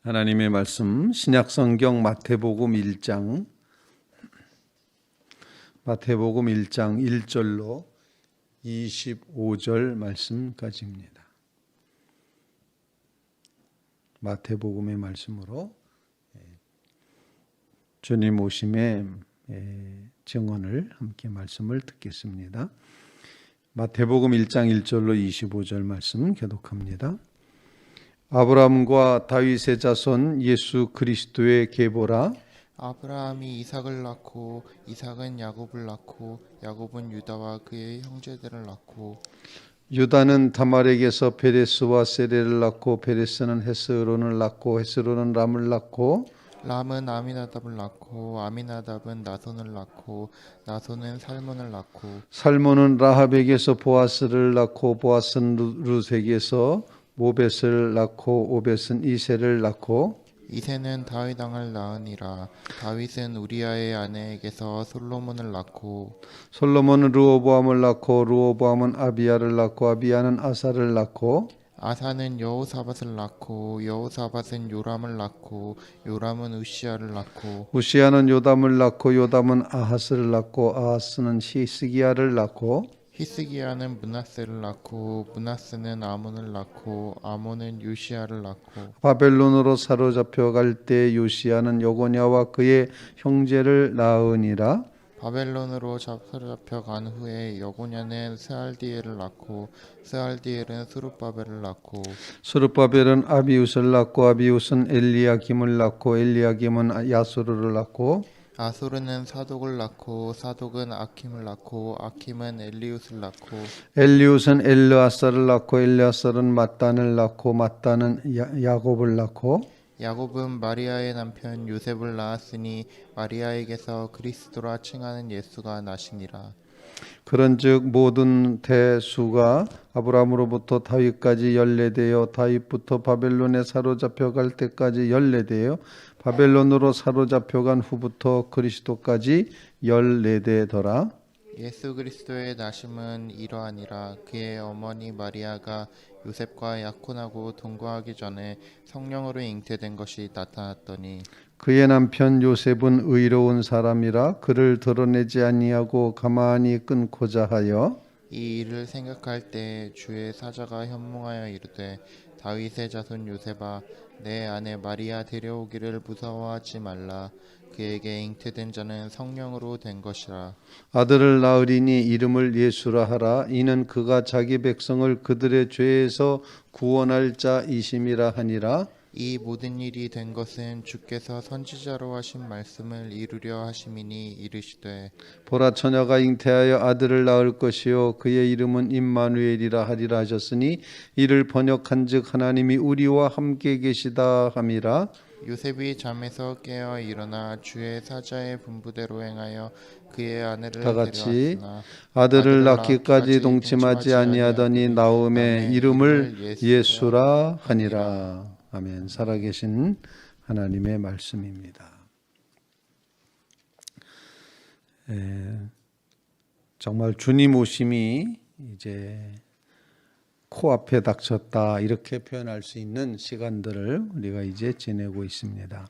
하나님의 말씀 신약성경 마태복음 1장 1절로 25절 말씀까지입니다. 마태복음의 말씀으로 주님 오심의 증언을 함께 말씀을 듣겠습니다. 마태복음 1장 1절로 25절 말씀 교독합니다. 아브라함과 다윗의 자손 예수 그리스도의 계보라. 아브라함이 이삭을 낳고 이삭은 야곱을 낳고 야곱은 유다와 그의 형제들을 낳고 유다는 다말에게서 베레스와 세레를 낳고 베레스는 헤스론을 낳고 헤스론은 람을 낳고 람은 아미나답을 낳고 아미나답은 나손을 낳고 나손은 살몬을 낳고 살몬은 라합에게서 보아스를 낳고 보아스는 룻에게서 모벳을 낳고 오벳은 이새를 낳고 이새는 다윗 왕을 낳으니라. 다윗은 우리아의 아내에게서 솔로몬을 낳고 솔로몬은 르호보암을 낳고 르호보암은 아비야를 낳고 아비야는 아사를 낳고 아사는 여호사밧을 낳고 여호사밧은 요람을 낳고 요람은 우시아를 낳고 우시야는 요담을 낳고 요담은 아하스를 낳고 아하스는 히스기야를 낳고 히스기야는 므낫세를 낳고 므낫세는 아몬을 낳고 아몬은 요시야를 낳고 바벨론으로 사로잡혀 갈 때 요시야는 여고냐와 그의 형제를 낳으니라. 바벨론으로 사로잡혀 간 후에 여고냐는 스알디엘을 낳고 스알디엘은 스룹바벨을 낳고 스룹바벨은 아비웃을 낳고 아비웃은 엘리야김을 낳고 엘리야김은 야소르를 낳고 아소르는 사독을 낳고 사독은 아킴을 낳고 아킴은 엘리웃을 낳고 엘리웃은 엘르아살을 낳고 엘르아살은 mat단을 낳고 mat단은 야곱을 낳고 야곱은 마리아의 남편 요셉을 낳았으니 마리아에게서 그리스도라 칭하는 예수가 나시니라. 그런즉 모든 대수가 아브라함으로부터 다윗까지 연례되어 다윗부터 바벨론에 사로잡혀 갈 때까지 연례되어 바벨론으로 사로잡혀 간 후부터 그리스도까지 연례되더라. 예수 그리스도의 나심은 이러하니라. 그의 어머니 마리아가 요셉과 약혼하고 동거하기 전에 성령으로 잉태된 것이 나타났더니 그의 남편 요셉은 의로운 사람이라 그를 드러내지 아니하고 가만히 끊고자 하여 이 일을 생각할 때 주의 사자가 현몽하여 이르되 다윗의 자손 요셉아 내 아내 마리아 데려오기를 무서워하지 말라. 그에게 잉태된 자는 성령으로 된 것이라. 아들을 낳으리니 이름을 예수라 하라. 이는 그가 자기 백성을 그들의 죄에서 구원할 자이심이라 하니라. 이 모든 일이 된 것은 주께서 선지자로 하신 말씀을 이루려 하심이니 이르시되 보라 처녀가 잉태하여 아들을 낳을 것이요 그의 이름은 임마누엘이라 하리라 하셨으니 이를 번역한즉 하나님이 우리와 함께 계시다 함이라. 요셉이 잠에서 깨어 일어나 주의 사자의 분부대로 행하여 그의 아내를 다 같이 데려왔으나 아들을 낳기까지 동침하지 아니하더니 나음의 이름을 예수라 하니라. 아멘. 살아계신 하나님의 말씀입니다. 정말 주님 오심이 이제 코앞에 닥쳤다 이렇게 표현할 수 있는 시간들을 우리가 이제 지내고 있습니다.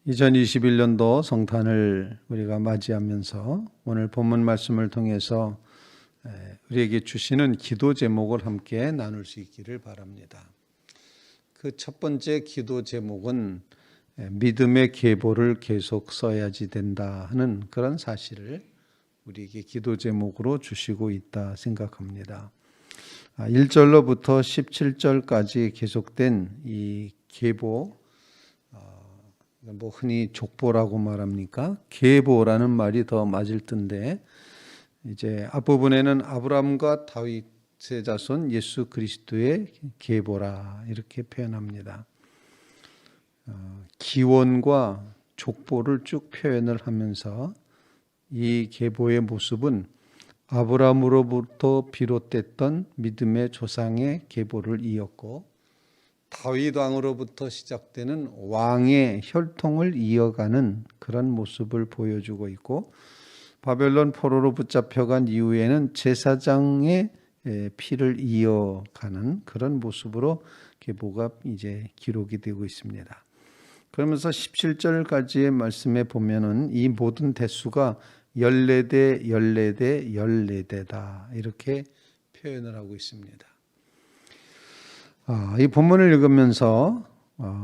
2021년도 성탄을 우리가 맞이하면서 오늘 본문 말씀을 통해서 우리에게 주시는 기도 제목을 함께 나눌 수 있기를 바랍니다. 그 첫 번째 기도 제목은 믿음의 계보를 계속 써야지 된다 하는 그런 사실을 우리에게 기도 제목으로 주시고 있다 생각합니다. 1절로부터 17절까지 계속된 이 계보, 흔히 족보라고 말합니까? 계보라는 말이 더 맞을 텐데 이제 앞부분에는 아브라함과 다윗의 자손 예수 그리스도의 계보라 이렇게 표현합니다. 기원과 족보를 쭉 표현을 하면서 이 계보의 모습은 아브라함으로부터 비롯됐던 믿음의 조상의 계보를 이었고 다윗 왕으로부터 시작되는 왕의 혈통을 이어가는 그런 모습을 보여주고 있고 바벨론 포로로 붙잡혀간 이후에는 제사장의 피를 이어가는 그런 모습으로 계보가 이제 기록이 되고 있습니다. 그러면서 17절까지의 말씀에 보면은 이 모든 대수가 14대, 14대, 14대다 이렇게 표현을 하고 있습니다. 이 본문을 읽으면서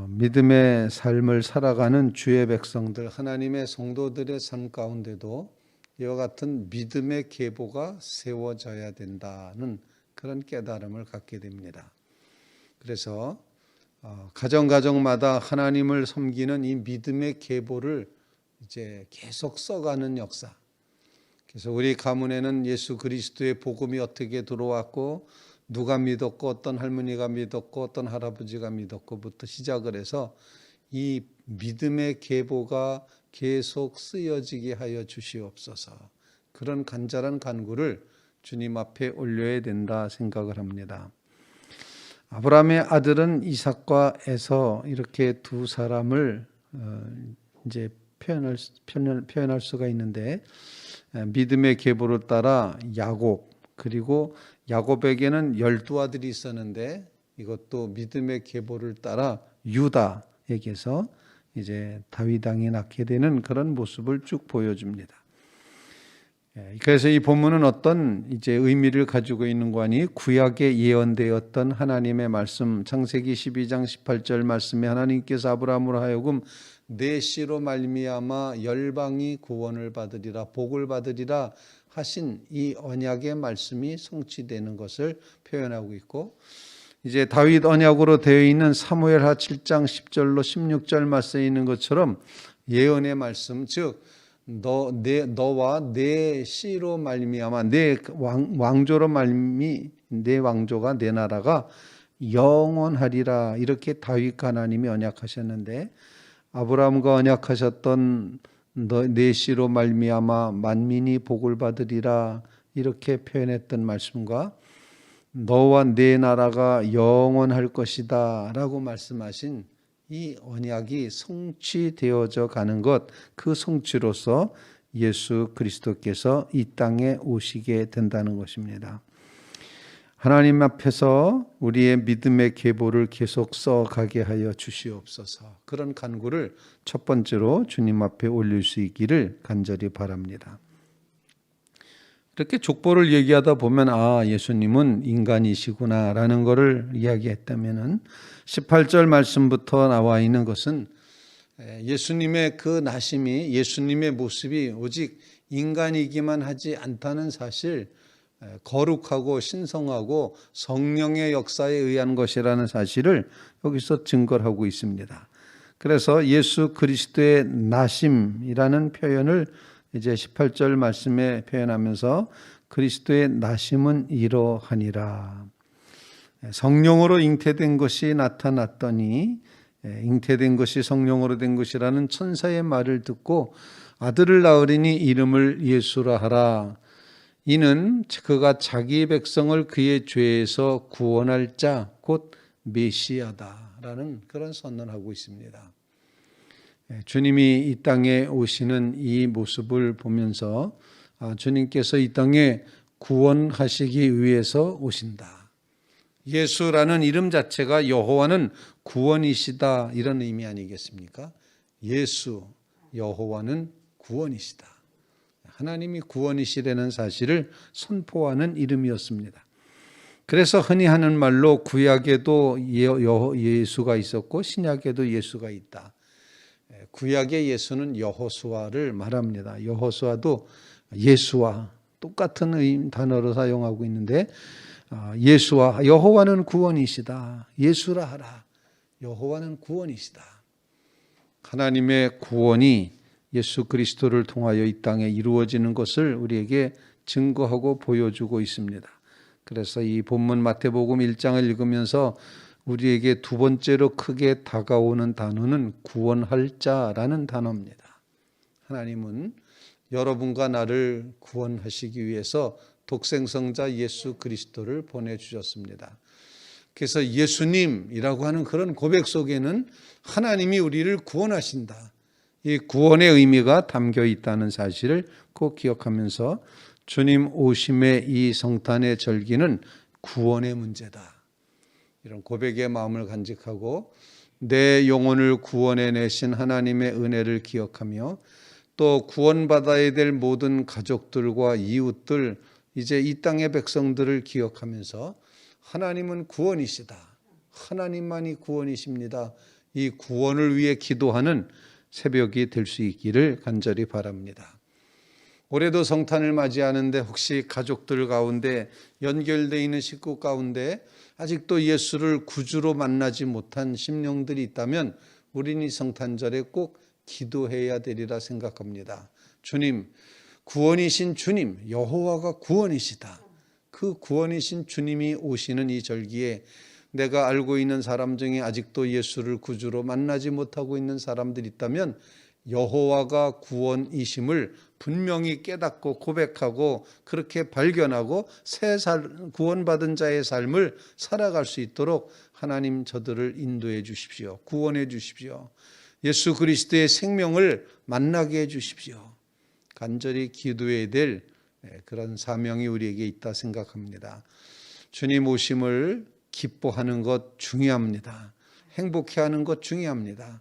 믿음의 삶을 살아가는 주의 백성들, 하나님의 성도들의 삶 가운데도 이와 같은 믿음의 계보가 세워져야 된다는 그런 깨달음을 갖게 됩니다. 그래서 가정마다 하나님을 섬기는 이 믿음의 계보를 이제 계속 써가는 역사. 그래서 우리 가문에는 예수 그리스도의 복음이 어떻게 들어왔고 누가 믿었고 어떤 할머니가 믿었고 어떤 할아버지가 믿었고부터 시작을 해서 이 믿음의 계보가 계속 쓰여지게 하여 주시옵소서. 그런 간절한 간구를 주님 앞에 올려야 된다 생각을 합니다. 아브라함의 아들은 이삭과 에서 이렇게 두 사람을 이제 표현할 수가 있는데 믿음의 계보를 따라 야곱, 그리고 야곱에게는 12아들이 있었는데 이것도 믿음의 계보를 따라 유다에게서 이제 다윗 왕이 낳게 되는 그런 모습을 쭉 보여줍니다. 그래서 이 본문은 어떤 이제 의미를 가지고 있는 거니 구약에 예언되었던 하나님의 말씀, 창세기 12장 18절 말씀에 하나님께서 아브라함으로 하여금 내 씨로 말미암아 열방이 구원을 받으리라, 복을 받으리라 하신 이 언약의 말씀이 성취되는 것을 표현하고 있고, 이제 다윗 언약으로 되어 있는 사무엘하 7장 10절로 16절 말씀에 있는 것처럼 예언의 말씀, 즉 너와 내 씨로 말미암아 내 왕조로 내 왕조가 내 나라가 영원하리라 이렇게 다윗과 하나님이 언약하셨는데, 아브라함과 언약하셨던 내 씨로 말미암아 만민이 복을 받으리라 이렇게 표현했던 말씀과 너와 내 나라가 영원할 것이다 라고 말씀하신 이 언약이 성취되어져 가는 것, 그 성취로서 예수 그리스도께서 이 땅에 오시게 된다는 것입니다. 하나님 앞에서 우리의 믿음의 계보를 계속 써가게 하여 주시옵소서. 그런 간구를 첫 번째로 주님 앞에 올릴 수 있기를 간절히 바랍니다. 이렇게 족보를 얘기하다 보면 예수님은 인간이시구나 라는 것을 이야기했다면 18절 말씀부터 나와 있는 것은 예수님의 그 나심이, 예수님의 모습이 오직 인간이기만 하지 않다는 사실, 거룩하고 신성하고 성령의 역사에 의한 것이라는 사실을 여기서 증거를 하고 있습니다. 그래서 예수 그리스도의 나심이라는 표현을 이제 18절 말씀에 표현하면서 그리스도의 나심은 이러하니라. 성령으로 잉태된 것이 나타났더니, 잉태된 것이 성령으로 된 것이라는 천사의 말을 듣고 아들을 낳으리니 이름을 예수라 하라. 이는 그가 자기 백성을 그의 죄에서 구원할 자 곧 메시아다라는 그런 선언하고 있습니다. 주님이 이 땅에 오시는 이 모습을 보면서 주님께서 이 땅에 구원하시기 위해서 오신다. 예수라는 이름 자체가 여호와는 구원이시다 이런 의미 아니겠습니까? 예수, 여호와는 구원이시다. 하나님이 구원이시라는 사실을 선포하는 이름이었습니다. 그래서 흔히 하는 말로 구약에도 예수가 있었고 신약에도 예수가 있다. 구약의 예수는 여호수아를 말합니다. 여호수아도 예수와 똑같은 단어로 사용하고 있는데, 예수와 여호와는 구원이시다. 예수라 하라. 여호와는 구원이시다. 하나님의 구원이 예수 그리스도를 통하여 이 땅에 이루어지는 것을 우리에게 증거하고 보여주고 있습니다. 그래서 이 본문 마태복음 1장을 읽으면서 우리에게 두 번째로 크게 다가오는 단어는 구원할 자라는 단어입니다. 하나님은 여러분과 나를 구원하시기 위해서 독생성자 예수 그리스도를 보내주셨습니다. 그래서 예수님이라고 하는 그런 고백 속에는 하나님이 우리를 구원하신다. 이 구원의 의미가 담겨 있다는 사실을 꼭 기억하면서 주님 오심의 이 성탄의 절기는 구원의 문제다. 이런 고백의 마음을 간직하고 내 영혼을 구원해 내신 하나님의 은혜를 기억하며 또 구원받아야 될 모든 가족들과 이웃들, 이제 이 땅의 백성들을 기억하면서 하나님은 구원이시다. 하나님만이 구원이십니다. 이 구원을 위해 기도하는 새벽이 될 수 있기를 간절히 바랍니다. 올해도 성탄을 맞이하는데 혹시 가족들 가운데 연결되어 있는 식구 가운데 아직도 예수를 구주로 만나지 못한 심령들이 있다면 우리는 이 성탄절에 꼭 기도해야 되리라 생각합니다. 주님, 구원이신 주님, 여호와가 구원이시다. 그 구원이신 주님이 오시는 이 절기에 내가 알고 있는 사람 중에 아직도 예수를 구주로 만나지 못하고 있는 사람들이 있다면 여호와가 구원이심을 분명히 깨닫고 고백하고 그렇게 발견하고 구원받은 자의 삶을 살아갈 수 있도록 하나님 저들을 인도해 주십시오. 구원해 주십시오. 예수 그리스도의 생명을 만나게 해 주십시오. 간절히 기도해야 될 그런 사명이 우리에게 있다 생각합니다. 주님 오심을 기뻐하는 것 중요합니다. 행복해하는 것 중요합니다.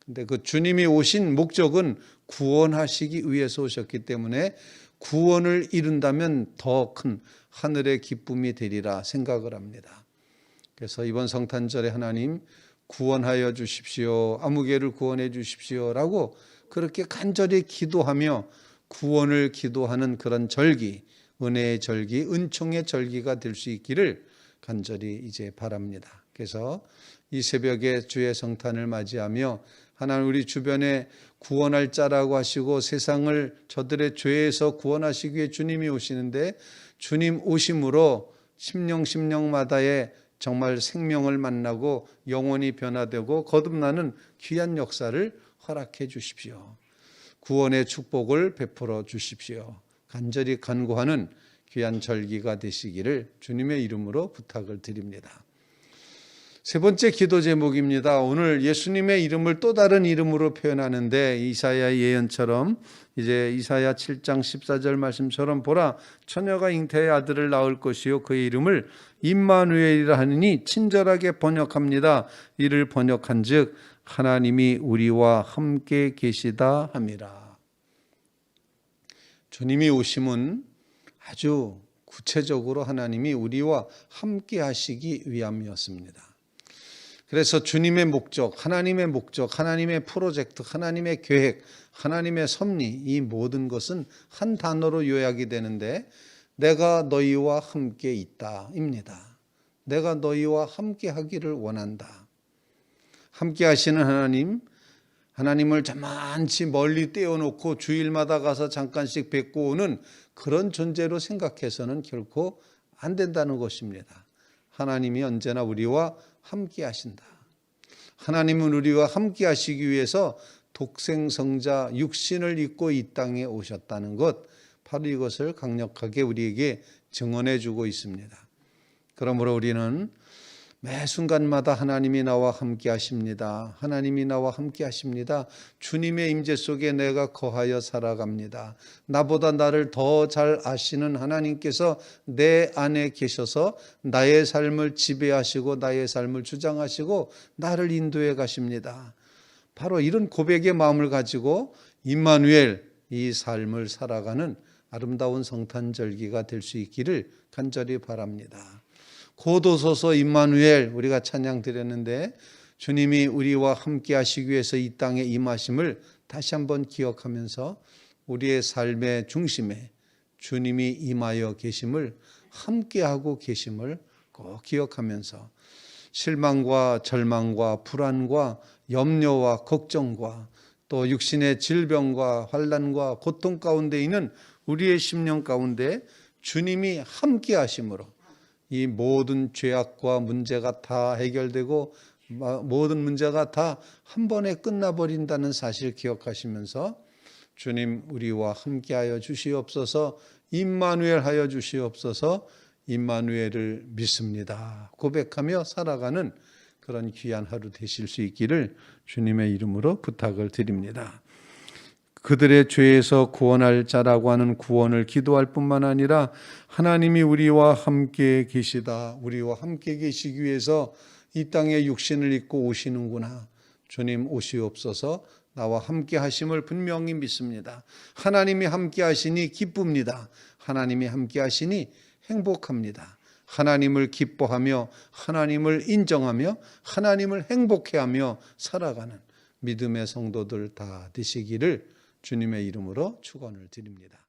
근데 그 주님이 오신 목적은 구원하시기 위해서 오셨기 때문에 구원을 이룬다면 더 큰 하늘의 기쁨이 되리라 생각을 합니다. 그래서 이번 성탄절에 하나님 구원하여 주십시오. 아무개를 구원해 주십시오라고 그렇게 간절히 기도하며 구원을 기도하는 그런 절기, 은혜의 절기, 은총의 절기가 될 수 있기를 간절히 이제 바랍니다. 그래서 이 새벽에 주의 성탄을 맞이하며 하나님 우리 주변에 구원할 자라고 하시고 세상을 저들의 죄에서 구원하시기 위해 주님이 오시는데 주님 오심으로 심령마다의 정말 생명을 만나고 영혼이 변화되고 거듭나는 귀한 역사를 허락해 주십시오. 구원의 축복을 베풀어 주십시오. 간절히 간구하는 귀한 절기가 되시기를 주님의 이름으로 부탁을 드립니다. 세 번째 기도 제목입니다. 오늘 예수님의 이름을 또 다른 이름으로 표현하는데 이사야 예언처럼 이제 이사야 7장 14절 말씀처럼 보라 처녀가 잉태의 아들을 낳을 것이요 그의 이름을 임마누엘이라 하느니 친절하게 번역합니다. 이를 번역한즉 하나님이 우리와 함께 계시다 함이라. 주님이 오심은 아주 구체적으로 하나님이 우리와 함께 하시기 위함이었습니다. 그래서 주님의 목적, 하나님의 프로젝트, 하나님의 계획, 하나님의 섭리 이 모든 것은 한 단어로 요약이 되는데 내가 너희와 함께 있다입니다. 내가 너희와 함께 하기를 원한다. 함께 하시는 하나님을 저만치 멀리 떼어놓고 주일마다 가서 잠깐씩 뵙고 오는 그런 존재로 생각해서는 결코 안 된다는 것입니다. 하나님이 언제나 우리와 함께 하신다. 하나님은 우리와 함께 하시기 위해서 독생성자 육신을 입고 이 땅에 오셨다는 것, 바로 이것을 강력하게 우리에게 증언해 주고 있습니다. 그러므로 우리는 매 순간마다 하나님이 나와 함께 하십니다. 하나님이 나와 함께 하십니다. 주님의 임재 속에 내가 거하여 살아갑니다. 나보다 나를 더 잘 아시는 하나님께서 내 안에 계셔서 나의 삶을 지배하시고 나의 삶을 주장하시고 나를 인도해 가십니다. 바로 이런 고백의 마음을 가지고 임마누엘 이 삶을 살아가는 아름다운 성탄절기가 될 수 있기를 간절히 바랍니다. 고도소서 임마누엘 우리가 찬양 드렸는데 주님이 우리와 함께 하시기 위해서 이 땅에 임하심을 다시 한번 기억하면서 우리의 삶의 중심에 주님이 임하여 계심을 함께하고 계심을 꼭 기억하면서 실망과 절망과 불안과 염려와 걱정과 또 육신의 질병과 환난과 고통 가운데 있는 우리의 심령 가운데 주님이 함께 하심으로 이 모든 죄악과 문제가 다 해결되고 모든 문제가 다 한 번에 끝나버린다는 사실 기억하시면서 주님 우리와 함께하여 주시옵소서 임마누엘 하여 주시옵소서 임마누엘을 믿습니다. 고백하며 살아가는 그런 귀한 하루 되실 수 있기를 주님의 이름으로 부탁을 드립니다. 그들의 죄에서 구원할 자라고 하는 구원을 기도할 뿐만 아니라 하나님이 우리와 함께 계시다. 우리와 함께 계시기 위해서 이 땅에 육신을 입고 오시는구나. 주님 오시옵소서. 나와 함께 하심을 분명히 믿습니다. 하나님이 함께 하시니 기쁩니다. 하나님이 함께 하시니 행복합니다. 하나님을 기뻐하며 하나님을 인정하며 하나님을 행복해하며 살아가는 믿음의 성도들 다 되시기를 주님의 이름으로 축원을 드립니다.